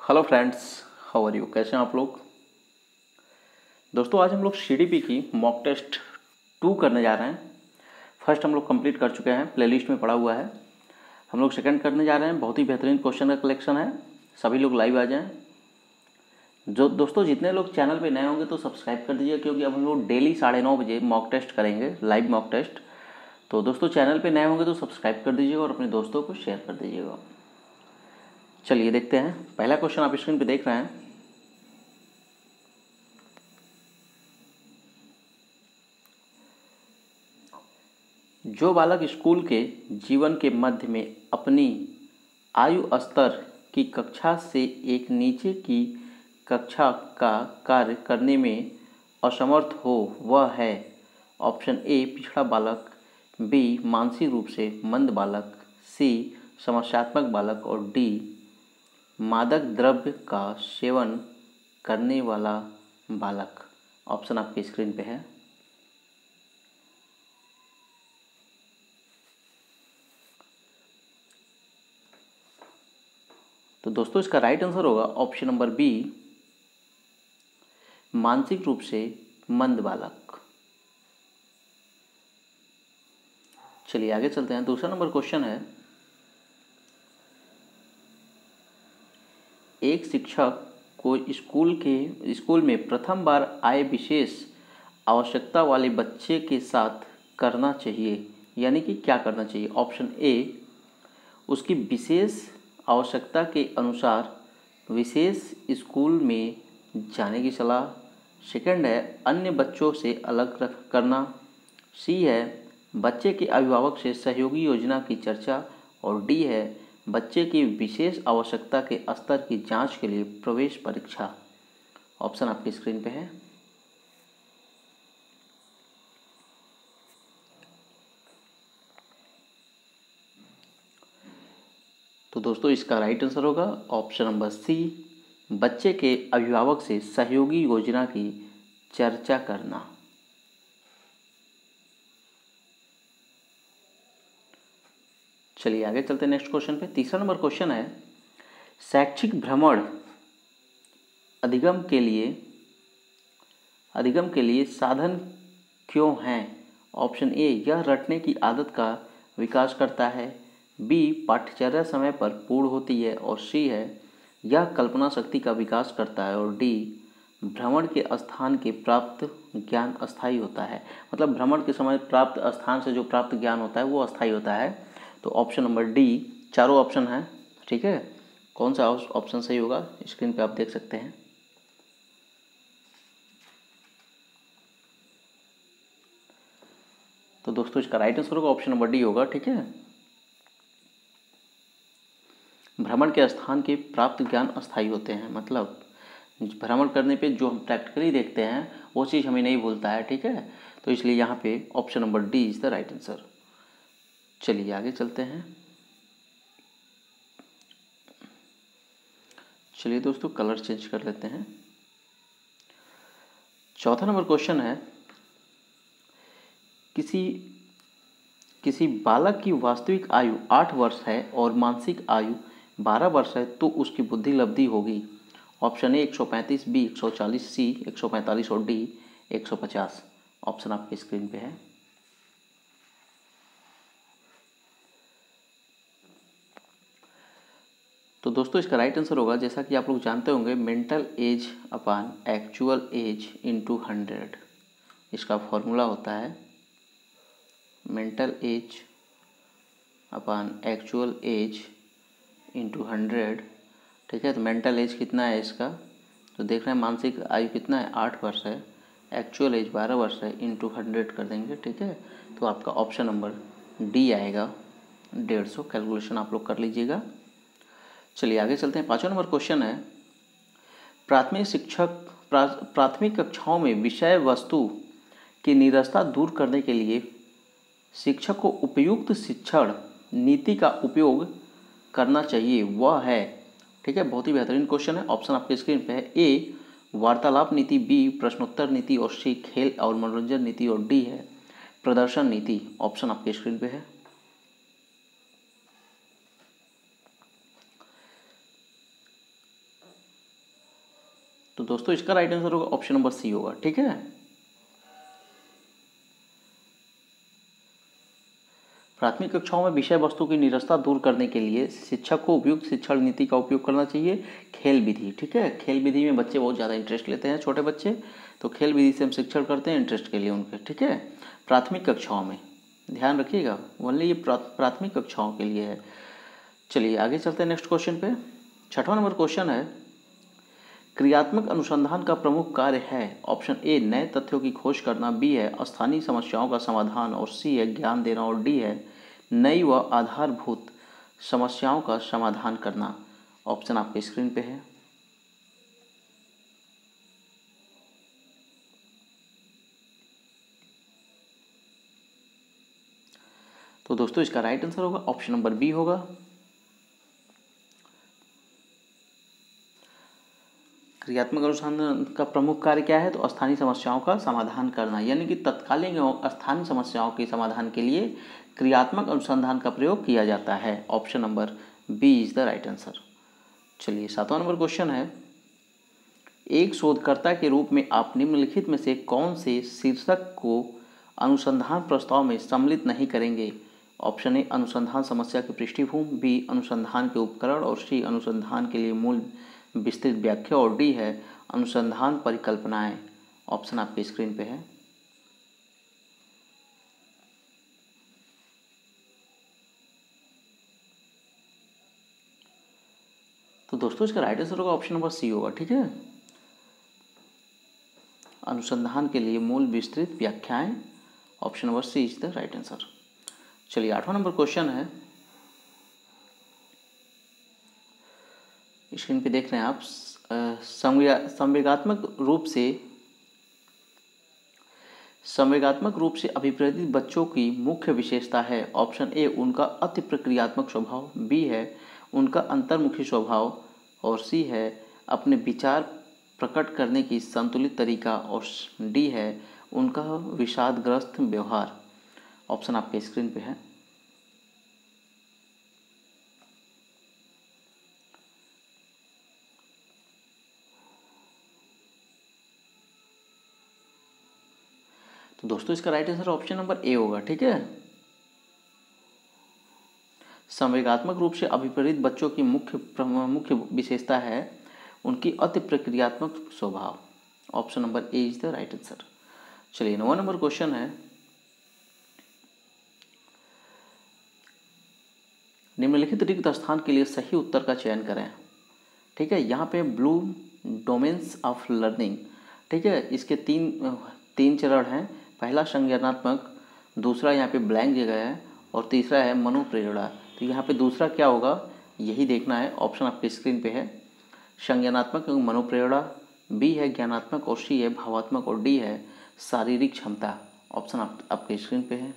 Hello friends, how are you? कैसे हैं आप लोग? दोस्तों, आज हम लोग सीडीपी की मॉक टेस्ट 2 करने जा रहे हैं। फर्स्ट हम लोग कंप्लीट कर चुके हैं, प्लेलिस्ट में पड़ा हुआ है। हम लोग सेकंड करने जा रहे हैं। बहुत ही बेहतरीन क्वेश्चन का कलेक्शन है। सभी लोग लाइव आ जाएं। जो दोस्तों जितने लोग चैनल पे नए होंगे तो सब्सक्राइब कर दीजिए, क्योंकि अब हम लोग डेली 9:30 बजे मॉक टेस्ट करेंगे, लाइव मॉक टेस्ट। तो दोस्तों चैनल पे नए होंगे तो सब्सक्राइब कर दीजिएगा और अपने दोस्तों को शेयर कर दीजिएगा। चलिए देखते हैं। पहला क्वेश्चन आप स्क्रीन पे देख रहे हैं। जो बालक स्कूल के जीवन के मध्य में अपनी आयु स्तर की कक्षा से एक नीचे की कक्षा का कार्य करने में असमर्थ हो, वह है ऑप्शन ए पिछड़ा बालक, बी मानसिक रूप से मंद बालक, सी समस्यात्मक बालक और डी मादक द्रव्य का सेवन करने वाला बालक। ऑप्शन आपकी स्क्रीन पे है। तो दोस्तों इसका राइट आंसर होगा ऑप्शन नंबर बी, मानसिक रूप से मंद बालक। चलिए आगे चलते हैं। दूसरा नंबर क्वेश्चन है, एक शिक्षक को स्कूल में प्रथम बार आए विशेष आवश्यकता वाले बच्चे के साथ करना चाहिए, यानी कि क्या करना चाहिए? ऑप्शन ए, उसकी विशेष आवश्यकता के अनुसार विशेष स्कूल में जाने की सलाह। सेकंड है, अन्य बच्चों से अलग रख करना। सी है, बच्चे के अभिभावक से सहयोगी योजना की चर्चा। और डी है, बच्चे की विशेष आवश्यकता के स्तर की जांच के लिए प्रवेश परीक्षा। ऑप्शन आपकी स्क्रीन पे है। तो दोस्तों इसका राइट आंसर होगा ऑप्शन नंबर सी, बच्चे के अभिभावक से सहयोगी योजना की चर्चा करना। चलिए आगे चलते हैं नेक्स्ट क्वेश्चन पे। तीसरा नंबर क्वेश्चन है, शैक्षिक भ्रमण अधिगम के लिए साधन क्यों हैं? ऑप्शन ए, यह रटने की आदत का विकास करता है। बी, पाठ्यचर्या समय पर पूर्ण होती है। और सी है, यह कल्पना शक्ति का विकास करता है। और डी, भ्रमण के स्थान के प्राप्त ज्ञान अस्थायी होता है। मतलब भ्रमण के समय प्राप्त स्थान से जो प्राप्त ज्ञान होता है वो अस्थायी होता है। तो ऑप्शन नंबर डी, चारों ऑप्शन हैं, ठीक है। कौन सा ऑप्शन सही होगा स्क्रीन पे आप देख सकते हैं। तो दोस्तों इसका राइट आंसर होगा ऑप्शन नंबर डी होगा, ठीक है। भ्रमण के स्थान के प्राप्त ज्ञान अस्थायी होते हैं। मतलब भ्रमण करने पे जो हम प्रैक्टिकली देखते हैं वो चीज़ हमें नहीं भूलता है, ठीक है। तो इसलिए यहाँ पे option number D is the right answer. चलिए आगे चलते हैं। चलिए दोस्तों कलर चेंज कर लेते हैं। चौथा नंबर क्वेश्चन है, किसी बालक की वास्तविक आयु 8 वर्ष है और मानसिक आयु 12 वर्ष है, तो उसकी बुद्धि लब्धि होगी। ऑप्शन ए 135, बी 140, सी 145 और डी 150। ऑप्शन आपकी स्क्रीन पे है। तो दोस्तों इसका राइट आंसर होगा, जैसा कि आप लोग जानते होंगे, मेंटल एज अपान एक्चुअल एज इंटू 100। इसका फॉर्मूला होता है मेंटल एज अपान एक्चुअल एज इंटू 100, ठीक है। तो मेंटल एज कितना है इसका, तो देख रहे हैं मानसिक आयु कितना है, 8 वर्ष है। एक्चुअल एज 12 वर्ष है, इंटू 100 कर देंगे, ठीक है। तो आपका ऑप्शन नंबर डी आएगा 150। कैलकुलेशन आप लोग कर लीजिएगा। चलिए आगे चलते हैं। 5वां नंबर क्वेश्चन है, प्राथमिक कक्षाओं में विषय वस्तु की नीरसता दूर करने के लिए शिक्षक को उपयुक्त शिक्षण नीति का उपयोग करना चाहिए, वह है, ठीक है। बहुत ही बेहतरीन क्वेश्चन है। ऑप्शन आपके स्क्रीन पे है। ए वार्तालाप नीति, बी प्रश्नोत्तर नीति और सी खेल और मनोरंजन नीति और डी है प्रदर्शन नीति। ऑप्शन आपके स्क्रीन पे है। तो दोस्तों इसका राइट आंसर होगा ऑप्शन नंबर सी होगा। ठीक है, प्राथमिक कक्षाओं में विषय वस्तु की नीरसता दूर करने के लिए शिक्षक को उपयुक्त शिक्षण नीति का उपयोग करना चाहिए। खेल विधि, ठीक है, खेल विधि में बच्चे बहुत ज़्यादा इंटरेस्ट लेते हैं, छोटे बच्चे, तो खेल विधि से हम शिक्षण करते हैं इंटरेस्ट के लिए उनके। ठीक है, प्राथमिक कक्षाओं में ध्यान रखिएगा, ओनली ये प्राथमिक कक्षाओं के लिए है। चलिए आगे चलते हैं नेक्स्ट क्वेश्चन पे। 6वां नंबर क्वेश्चन है, क्रियात्मक अनुसंधान का प्रमुख कार्य है। ऑप्शन ए नए तथ्यों की खोज करना, बी है स्थानीय समस्याओं का समाधान, और सी है ज्ञान देना, और डी है नई व आधारभूत समस्याओं का समाधान करना। ऑप्शन आपके स्क्रीन पे है। तो दोस्तों इसका राइट आंसर होगा ऑप्शन नंबर बी होगा। क्रियात्मक अनुसंधान का प्रमुख कार्य क्या है, तो स्थानीय समस्याओं का समाधान करना, यानी कि तत्कालीन एवं स्थानीय समस्याओं के समाधान के लिए क्रियात्मक अनुसंधान का प्रयोग किया जाता है। Option number B is the right answer. चलिए 7वां नंबर क्वेश्चन है, एक शोधकर्ता के रूप में आप निम्नलिखित में से कौन से शीर्षक को अनुसंधान प्रस्ताव में सम्मिलित नहीं करेंगे। ऑप्शन ए अनुसंधान समस्या की पृष्ठभूमि, बी अनुसंधान के उपकरण, और सी अनुसंधान के लिए मूल विस्तृत व्याख्या, और डी है अनुसंधान परिकल्पनाएं। ऑप्शन आपके स्क्रीन पे है। तो दोस्तों इसका राइट आंसर होगा ऑप्शन नंबर सी होगा। ठीक है, अनुसंधान के लिए मूल विस्तृत व्याख्याएं, option number C is the right answer. चलिए 8वां नंबर क्वेश्चन है, स्क्रीन पे देख रहे हैं आप, संवेगात्मक रूप से अभिप्रेरित बच्चों की मुख्य विशेषता है। ऑप्शन ए उनका अति प्रक्रियात्मक स्वभाव, बी है उनका अंतर्मुखी स्वभाव, और सी है अपने विचार प्रकट करने की संतुलित तरीका, और डी है उनका विषादग्रस्त व्यवहार। ऑप्शन आपके स्क्रीन पे है। तो दोस्तों इसका right answer option number A होगा। ठीक है, संवेगात्मक रूप से अभिप्रेरित बच्चों की मुख्य विशेषता है उनकी अति प्रक्रियात्मक स्वभाव। Option number A is the right answer. चलिए 9वां नंबर क्वेश्चन है, निम्नलिखित रिक्त स्थान के लिए सही उत्तर का चयन करें। ठीक है, यहाँ पे ब्लूम डोमेन्स ऑफ लर्निंग, ठीक है, इसके तीन चरण हैं। पहला संज्ञानात्मक, दूसरा यहाँ पे ब्लैंक जगह है, और तीसरा है मनोप्रेरणा। तो यहाँ पे दूसरा क्या होगा यही देखना है। ऑप्शन आपके स्क्रीन पे है, संज्ञानात्मक एवं मनोप्रेरणा, बी है ज्ञानात्मक, और सी है भावात्मक, और डी है शारीरिक क्षमता। ऑप्शन आपके स्क्रीन पे है।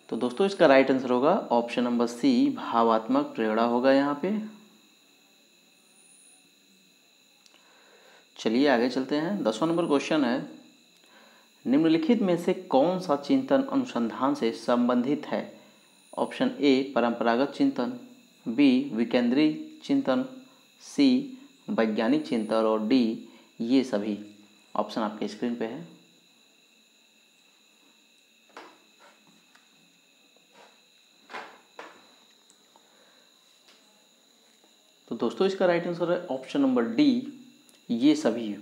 तो दोस्तों इसका राइट आंसर होगा ऑप्शन नंबर सी, भावात्मक प्रेरणा होगा यहाँ पे। चलिए आगे चलते हैं। 10वां नंबर क्वेश्चन है, निम्नलिखित में से कौन सा चिंतन अनुसंधान से संबंधित है। ऑप्शन ए परंपरागत चिंतन, बी विकेंद्रित चिंतन, सी वैज्ञानिक चिंतन, और डी ये सभी। ऑप्शन आपके स्क्रीन पे है। तो दोस्तों इसका राइट आंसर है ऑप्शन नंबर डी ये सभी।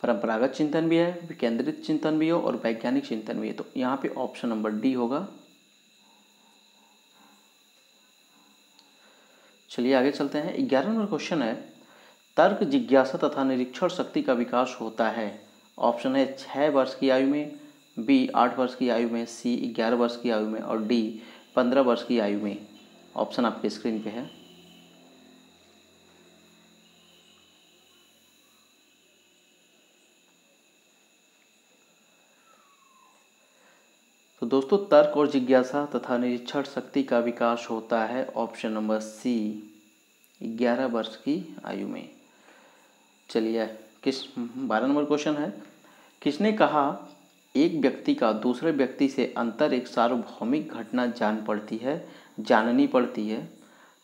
परंपरागत चिंतन भी है, विकेंद्रित चिंतन भी हो, और वैज्ञानिक चिंतन भी है। तो यहाँ पे ऑप्शन नंबर डी होगा। चलिए आगे चलते हैं। 11वां नंबर क्वेश्चन है, तर्क जिज्ञासा तथा निरीक्षण शक्ति का विकास होता है। ऑप्शन है 6 वर्ष की आयु में, बी 8 वर्ष की आयु में, सी 11 वर्ष की आयु में, और डी 15 वर्ष की आयु में। ऑप्शन आपके स्क्रीन पे है। तो दोस्तों तर्क और जिज्ञासा तथा निरीक्षण शक्ति का विकास होता है ऑप्शन नंबर सी 11 वर्ष की आयु में। चलिए 12 नंबर क्वेश्चन है, किसने कहा एक व्यक्ति का दूसरे व्यक्ति से अंतर एक सार्वभौमिक घटना जाननी पड़ती है।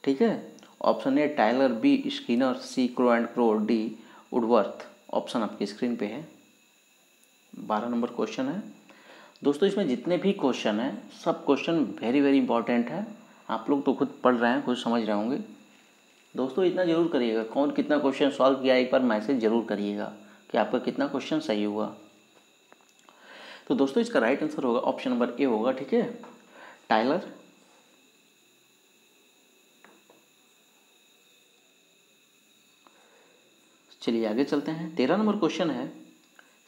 ठीक है। Option A Tyler, B Skinner, C Crow and Crow, D Woodworth. Option आपकी स्क्रीन पे है। 12 नंबर क्वेश्चन है दोस्तों। इसमें जितने भी क्वेश्चन हैं सब क्वेश्चन वेरी वेरी इंपॉर्टेंट है। आप लोग तो खुद पढ़ रहे हैं, खुद समझ रहे होंगे। दोस्तों इतना जरूर करिएगा, कौन कितना क्वेश्चन सॉल्व किया एक बार मैसेज जरूर करिएगा कि आपका कितना क्वेश्चन सही हुआ। तो दोस्तों इसका राइट आंसर होगा ऑप्शन नंबर ए होगा, ठीक है, टायलर। चलिए आगे चलते हैं। 13 नंबर क्वेश्चन है,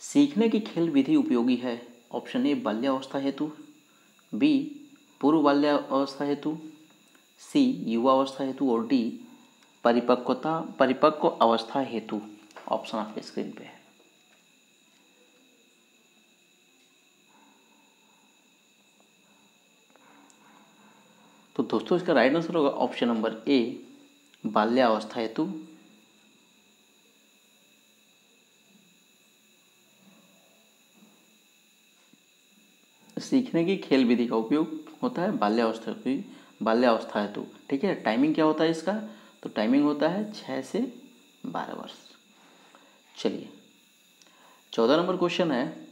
सीखने की खेल विधि उपयोगी है। ऑप्शन ए बाल्यावस्था हेतु, बी पूर्व बाल्यावस्था हेतु, सी युवावस्था हेतु और डी परिपक्व अवस्था हेतु। ऑप्शन आपके स्क्रीन पे है। तो दोस्तों इसका राइट आंसर होगा ऑप्शन नंबर ए बाल्यावस्था हेतु। सीखने की खेल विधि का उपयोग होता है बाल्यावस्था हेतु, ठीक है। टाइमिंग क्या होता है इसका, तो टाइमिंग होता है 6 से 12 वर्ष। चलिए 14 नंबर क्वेश्चन है,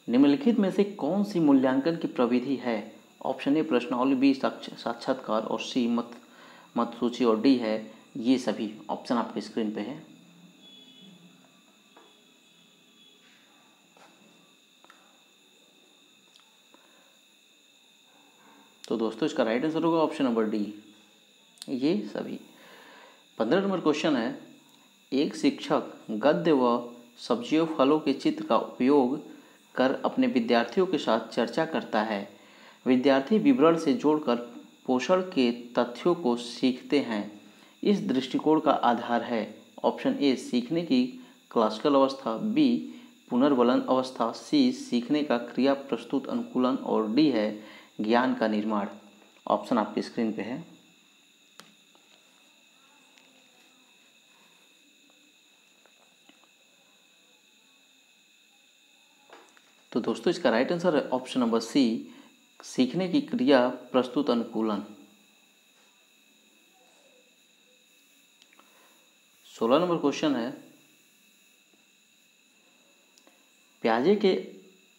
निम्नलिखित में से कौन सी मूल्यांकन की प्रविधि है। ऑप्शन ए प्रश्नावली, बी साक्षात्कार और सी मत सूची और डी है ये सभी। ऑप्शन आपके स्क्रीन पे है। तो दोस्तों इसका राइट आंसर होगा ऑप्शन नंबर डी ये सभी। 15 नंबर क्वेश्चन है, एक शिक्षक गद्य व सब्जियों फलों के चित्र का उपयोग कर अपने विद्यार्थियों के साथ चर्चा करता है। विद्यार्थी विवरण से जोड़कर पोषण के तथ्यों को सीखते हैं। इस दृष्टिकोण का आधार है। ऑप्शन ए सीखने की क्लासिकल अवस्था, बी पुनर्वलन अवस्था, सी सीखने का क्रिया प्रस्तुत अनुकूलन और डी है ज्ञान का निर्माण। ऑप्शन आपकी स्क्रीन पे है। तो दोस्तों इसका राइट आंसर है ऑप्शन नंबर सी सीखने की क्रिया प्रस्तुत अनुकूलन। 16 नंबर क्वेश्चन है, प्याजे के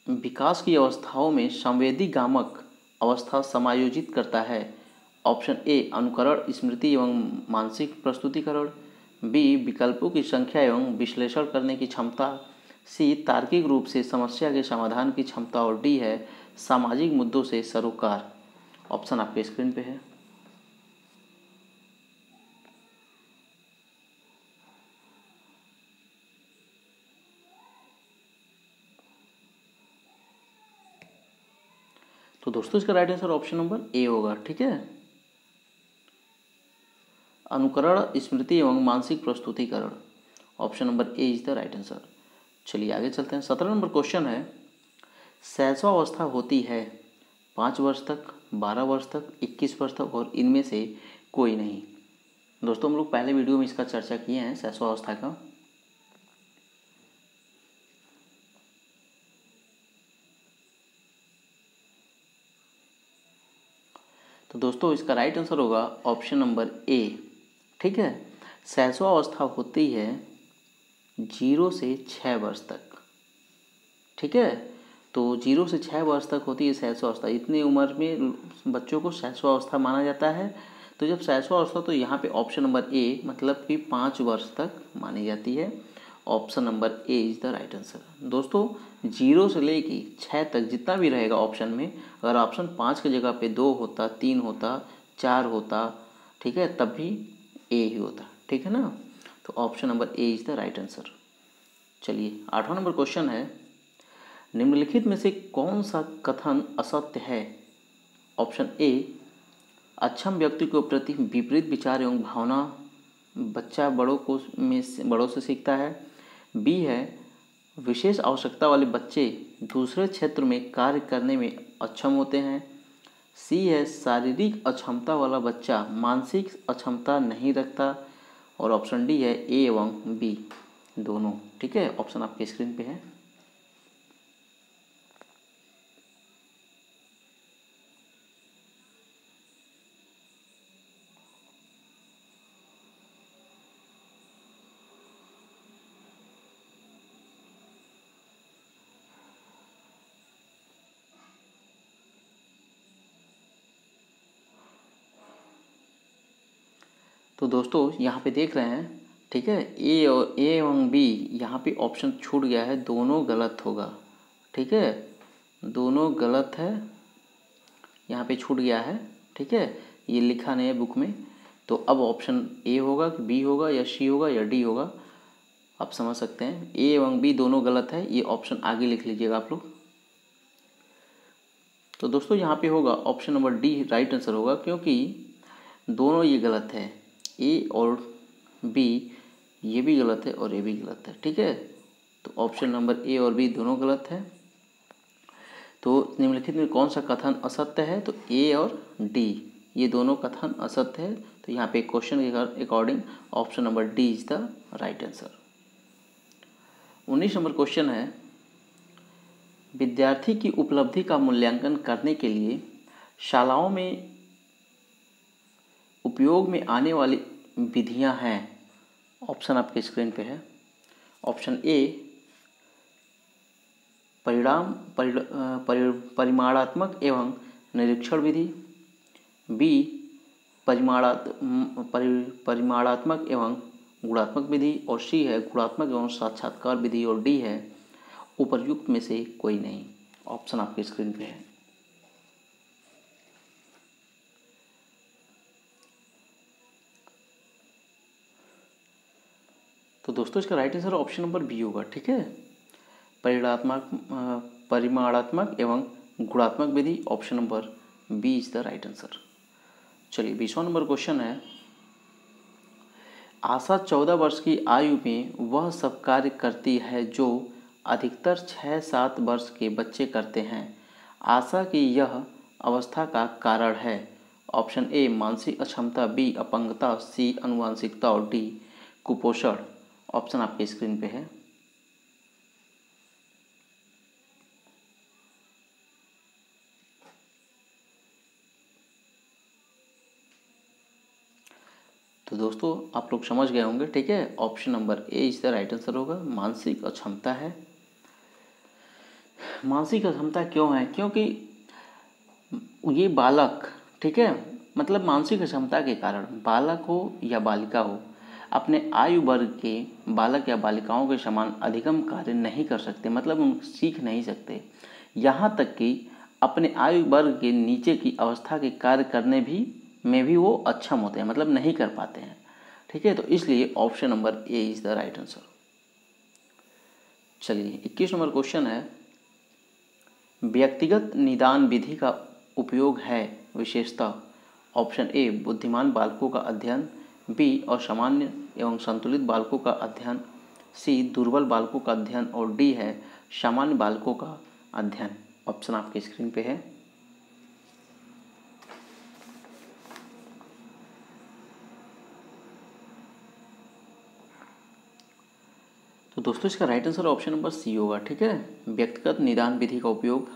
विकास की अवस्थाओं में संवेदी गामक अवस्था समायोजित करता है। ऑप्शन ए अनुकरण, स्मृति एवं मानसिक प्रस्तुतिकरण, बी विकल्पों की संख्या एवं विश्लेषण करने की क्षमता, सी तार्किक रूप से समस्या के समाधान की क्षमता और डी है सामाजिक मुद्दों से सरोकार। ऑप्शन आपके स्क्रीन पे है। तो दोस्तों इसका right answer option number A होगा, ठीक है, अनुकरण, स्मृति एवं मानसिक प्रस्तुतिकरण। Option number A is the right answer. चलिए आगे चलते हैं। 17 नंबर क्वेश्चन है, शैशवावस्था होती है 5 वर्ष तक, 12 वर्ष तक, 21 वर्ष तक और इनमें से कोई नहीं। दोस्तों हम लोग पहले वीडियो में इसका चर्चा किए हैं शैशवावस्था का। तो दोस्तों इसका राइट आंसर होगा ऑप्शन नंबर ए, ठीक है। शैशवावस्था होती है 0 से 6 वर्ष तक, ठीक है। तो 0 से 6 वर्ष तक होती है शैशवावस्था। इतनी उम्र में बच्चों को शैशवावस्था माना जाता है। तो जब शैशवावस्था, तो यहाँ पे ऑप्शन नंबर ए मतलब कि 5 वर्ष तक मानी जाती है। Option number A is the right answer. दोस्तों 0 से लेके 6 तक जितना भी रहेगा ऑप्शन में, अगर ऑप्शन 5 की जगह पे 2 होता, 3 होता, 4 होता, ठीक है, तब भी ए ही होता, ठीक है ना। तो option number A is the right answer. चलिए 8वां नंबर क्वेश्चन है, निम्नलिखित में से कौन सा कथन असत्य है। ऑप्शन ए अक्षम व्यक्ति के प्रति विपरीत विचार एवं भावना बच्चा बड़ों से सीखता है। बी है विशेष आवश्यकता वाले बच्चे दूसरे क्षेत्र में कार्य करने में अक्षम होते हैं। सी है शारीरिक अक्षमता वाला बच्चा मानसिक अक्षमता नहीं रखता। और ऑप्शन डी है ए एवं बी दोनों, ठीक है। ऑप्शन आपके स्क्रीन पे है। तो दोस्तों यहाँ पे देख रहे हैं, ठीक है, ए और ए एवं बी यहाँ पे ऑप्शन छूट गया है, दोनों गलत होगा, ठीक है, दोनों गलत है, यहाँ पे छूट गया है, ठीक है, ये लिखा नहीं है बुक में। तो अब ऑप्शन ए होगा कि बी होगा या सी होगा या डी होगा, आप समझ सकते हैं। ए एवं बी दोनों गलत है, ये ऑप्शन आगे लिख लीजिएगा आप लोग। तो दोस्तों यहाँ पे होगा option number D right answer होगा, क्योंकि दोनों ये गलत है, ए और बी ये भी गलत है और ये भी गलत है, ठीक है। तो ऑप्शन नंबर ए और बी दोनों गलत है। तो निम्नलिखित में कौन सा कथन असत्य है? तो ए और डी ये दोनों कथन असत्य है। तो यहाँ पे क्वेश्चन के according option number D is the right answer. 19 number question है, विद्यार्थी की उपलब्धि का मूल्यांकन करने के लिए शालाओं में उपयोग में आने वाली विधियां हैं। ऑप्शन आपके स्क्रीन पे है। ऑप्शन ए परिमाणात्मक एवं निरीक्षण विधि, बी परिमाणात्मक एवं गुणात्मक विधि, और सी है गुणात्मक एवं साक्षात्कार विधि, और डी है उपर्युक्त में से कोई नहीं। ऑप्शन आपके स्क्रीन पे है। तो दोस्तों इसका right answer option number B होगा, ठीक है, परिमाणात्मक एवं गुणात्मक विधि, option number B is the right answer. चलिए 20वां नंबर क्वेश्चन है, आशा 14 वर्ष की आयु में वह सब कार्य करती है जो अधिकतर 6-7 वर्ष के बच्चे करते हैं। आशा की यह अवस्था का कारण है। ऑप्शन ए मानसिक अक्षमता, बी अपंगता, सी आनुवंशिकता, और डी कुपोषण। ऑप्शन आपके स्क्रीन पे है। तो दोस्तों आप लोग समझ गए होंगे, ठीक है, option number A is the right answer होगा, मानसिक अक्षमता है। मानसिक अक्षमता क्यों है? क्योंकि ये बालक, ठीक है, मतलब मानसिक अक्षमता के कारण बालक हो या बालिका हो, अपने आयु वर्ग के बालक या बालिकाओं के समान अधिगम कार्य नहीं कर सकते, मतलब उन सीख नहीं सकते। यहाँ तक कि अपने आयु वर्ग के नीचे की अवस्था के कार्य करने में भी वो अक्षम होते हैं, मतलब नहीं कर पाते हैं, ठीक है। तो इसलिए option number A is the right answer. चलिए 21 नंबर क्वेश्चन है, व्यक्तिगत निदान विधि का उपयोग है विशेषता। ऑप्शन ए बुद्धिमान बालकों का अध्ययन, बी असामान्य एवं संतुलित बालकों का अध्ययन, सी दुर्बल बालकों का अध्ययन, और डी है सामान्य बालकों का अध्ययन। ऑप्शन आपके स्क्रीन पे है। तो दोस्तों इसका right answer option number C होगा, ठीक है, व्यक्तिगत निदान विधि का उपयोग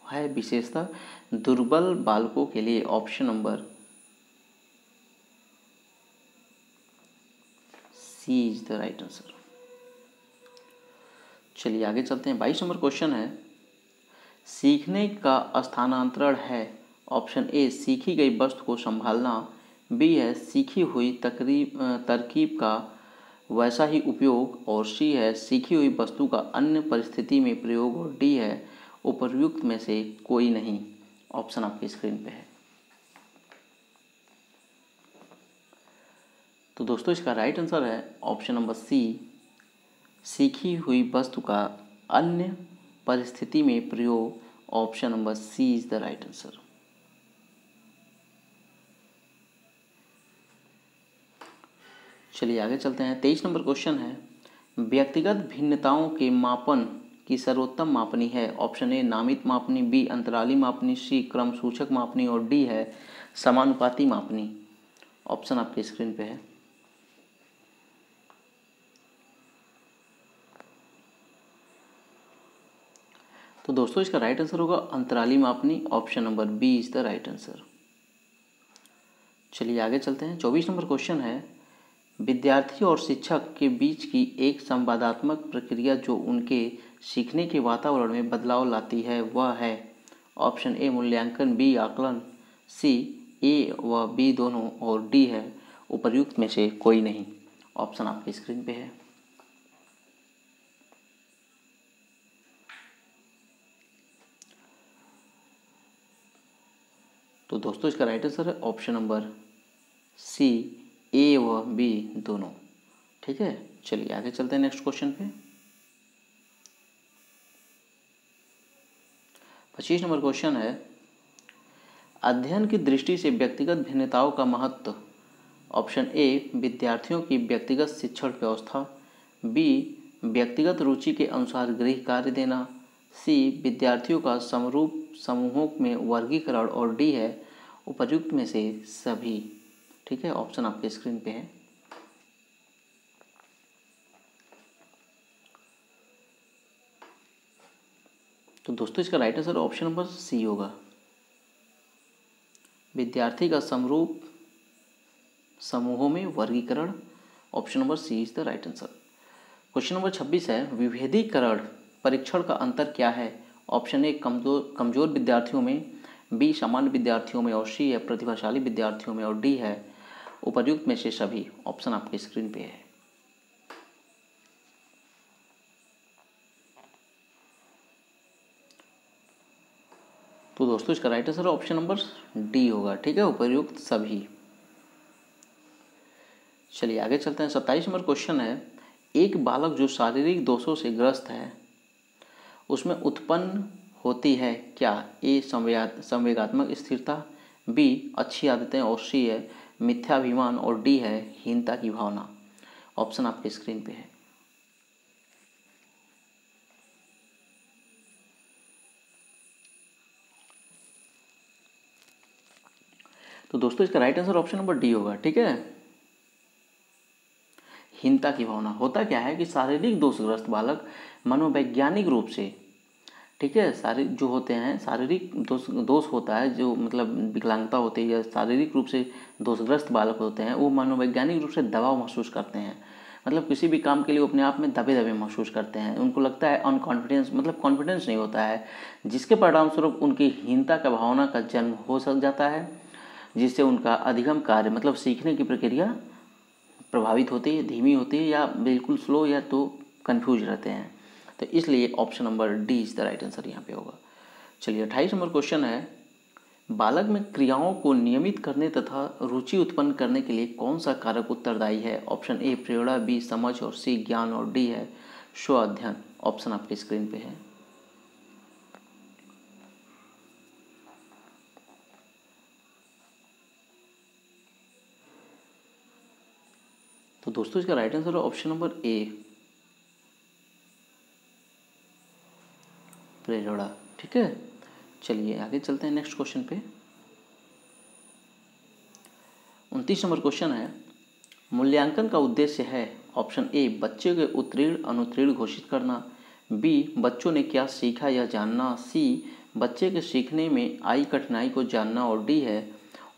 है विशेषता दुर्बल बालकों के लिए। Option number C is the right answer. चलिए आगे चलते हैं। 22 नंबर क्वेश्चन है, सीखने का स्थानांतरण है। ऑप्शन ए सीखी गई वस्तु को संभालना, बी है सीखी हुई तरकीब का वैसा ही उपयोग, और सी है सीखी हुई वस्तु का अन्य परिस्थिति में प्रयोग, और डी है उपर्युक्त में से कोई नहीं। ऑप्शन आपकी स्क्रीन पे है। तो दोस्तों इसका राइट आंसर है ऑप्शन नंबर सी, सीखी हुई वस्तु का अन्य परिस्थिति में प्रयोग। Option number C is the right answer. चलिए आगे चलते हैं। 23 नंबर क्वेश्चन है, व्यक्तिगत भिन्नताओं के मापन की सर्वोत्तम मापनी है। ऑप्शन ए नामित मापनी, बी अंतराली मापनी, सी क्रम सूचक मापनी, और डी है समानुपाती मापनी। ऑप्शन आपके स्क्रीन पे है। तो दोस्तों इसका राइट आंसर होगा अंतराली मापनी। Option number B is the right answer. चलिए आगे चलते हैं। 24 नंबर क्वेश्चन है, विद्यार्थी और शिक्षक के बीच की एक संवादात्मक प्रक्रिया जो उनके सीखने के वातावरण में बदलाव लाती है वह है। ऑप्शन ए मूल्यांकन, बी आकलन, सी ए व बी दोनों, और डी है उपर्युक्त में से कोई नहीं। ऑप्शन आपकी स्क्रीन पे है। तो दोस्तों इसका राइट आंसर है ऑप्शन नंबर सी, ए व बी दोनों। ठीक है, चलिए आगे चलते हैं नेक्स्ट क्वेश्चन पे। 25 नंबर क्वेश्चन है, अध्ययन की दृष्टि से व्यक्तिगत भिन्नताओं का महत्व। ऑप्शन ए, विद्यार्थियों की व्यक्तिगत शिक्षण व्यवस्था, बी, व्यक्तिगत रुचि के अनुसार गृह कार्य देना, सी, विद्यार्थियों का समरूप समूहों में वर्गीकरण, और डी है उपर्युक्त में से सभी। ठीक है, ऑप्शन आपके स्क्रीन पे है। तो दोस्तों इसका right answer option number C होगा, विद्यार्थी का समरूप समूहों में वर्गीकरण। Option number C is the right answer. Question number 26 है, विभेदीकरण परीक्षण का अंतर क्या है। ऑप्शन ए, कमजोर विद्यार्थियों में, बी, सामान्य विद्यार्थियों में, और सी है प्रतिभाशाली विद्यार्थियों में, और डी है उपर्युक्त में से सभी। ऑप्शन आपके स्क्रीन पे है। तो दोस्तों इसका right answer option number D होगा। ठीक है, उपर्युक्त सभी। चलिए आगे चलते हैं। 27 नंबर क्वेश्चन है, एक बालक जो शारीरिक दोषों से ग्रस्त है उसमें उत्पन्न होती है क्या। ए, संवेगात्मक स्थिरता, बी, अच्छी आदतें, और सी है मिथ्याभिमान, और डी है हीनता की भावना। ऑप्शन आपके स्क्रीन पे है। तो दोस्तों इसका right answer option number D होगा। ठीक है, हीनता की भावना। होता क्या है कि शारीरिक दोषग्रस्त बालक मनोवैज्ञानिक रूप से, ठीक है, जो होते हैं शारीरिक दोष होता है, जो मतलब विकलांगता होती है या शारीरिक रूप से दोषग्रस्त बालक होते हैं, वो मनोवैज्ञानिक रूप से दबाव महसूस करते हैं। मतलब किसी भी काम के लिए वो अपने आप में दबे दबे महसूस करते हैं। उनको लगता है अनकॉन्फिडेंस, मतलब कॉन्फिडेंस नहीं होता है, जिसके परिणाम स्वरूप उनकी हीनता का भावना का जन्म हो सक जाता है, जिससे उनका अधिगम कार्य मतलब सीखने की प्रक्रिया प्रभावित होती है, धीमी होती है, या बिल्कुल स्लो, या तो कन्फ्यूज रहते हैं। तो इसलिए option number D is the right answer यहाँ पे होगा। चलिए 28 नंबर क्वेश्चन है, बालक में क्रियाओं को नियमित करने तथा रुचि उत्पन्न करने के लिए कौन सा कारक उत्तरदायी है। ऑप्शन ए, प्रेरणा, बी, समझ, और सी, ज्ञान, और डी है स्व अध्ययन। ऑप्शन आपके स्क्रीन पे है। तो दोस्तों इसका राइट आंसर है ऑप्शन नंबर ए, प्रेरणा। ठीक है, चलिए आगे चलते हैं नेक्स्ट क्वेश्चन पे। 29 नंबर क्वेश्चन है, मूल्यांकन का उद्देश्य है। ऑप्शन ए, बच्चे के उत्तीर्ण अनुत्तीर्ण घोषित करना, बी, बच्चों ने क्या सीखा यह जानना, सी, बच्चे के सीखने में आई कठिनाई को जानना, और डी है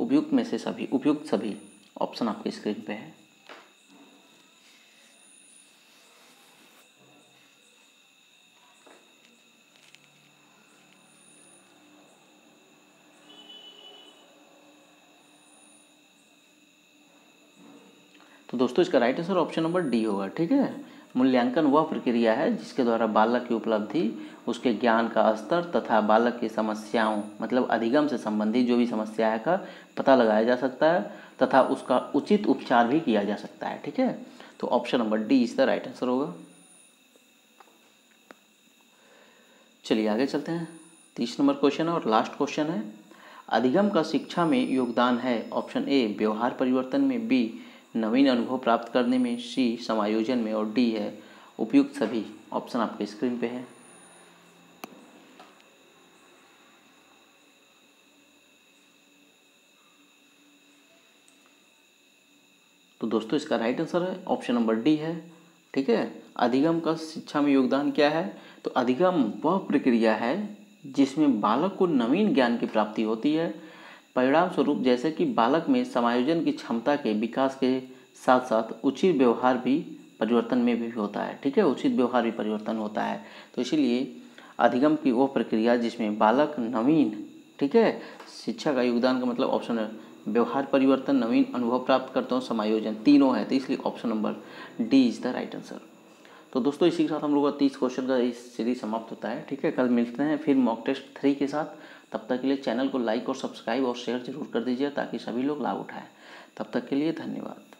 उपयुक्त में से सभी, उपयुक्त सभी। ऑप्शन आपके स्क्रीन पे है। तो दोस्तों इसका right answer option number D होगा। ठीक है, मूल्यांकन वह प्रक्रिया है जिसके द्वारा बालक की उपलब्धि, उसके ज्ञान का स्तर तथा बालक की समस्याओं मतलब अधिगम से संबंधित जो भी समस्या है का पता लगाया जा सकता है तथा उसका उचित उपचार भी किया जा सकता है। ठीक है, तो option number D is the right answer होगा। चलिए आगे चलते हैं। 30 नंबर क्वेश्चन है और लास्ट क्वेश्चन है, अधिगम का शिक्षा में योगदान है। ऑप्शन ए, व्यवहार परिवर्तन में, बी, नवीन अनुभव प्राप्त करने में, सी, समायोजन में, और डी है उपयुक्त सभी। ऑप्शन आपके स्क्रीन पे है। तो दोस्तों इसका राइट आंसर है ऑप्शन नंबर डी है। ठीक है, अधिगम का शिक्षा में योगदान क्या है, तो अधिगम वह प्रक्रिया है जिसमें बालक को नवीन ज्ञान की प्राप्ति होती है। परिणाम स्वरूप जैसे कि बालक में समायोजन की क्षमता के विकास के साथ साथ उचित व्यवहार भी परिवर्तन में भी होता है। ठीक है, उचित व्यवहार भी परिवर्तन होता है। तो इसीलिए अधिगम की वो प्रक्रिया जिसमें बालक नवीन, ठीक है, शिक्षा का योगदान का मतलब ऑप्शन व्यवहार परिवर्तन, नवीन अनुभव प्राप्त करता हूँ, समायोजन, तीनों है, तो इसलिए option number D is the right answer. तो दोस्तों इसी के साथ हम लोग का 30 क्वेश्चन का इस सीरीज समाप्त होता है। ठीक है, कल मिलते हैं फिर मॉक टेस्ट 3 के साथ। तब तक के लिए चैनल को लाइक और सब्सक्राइब और शेयर जरूर कर दीजिए ताकि सभी लोग लाभ उठाएं। तब तक के लिए धन्यवाद।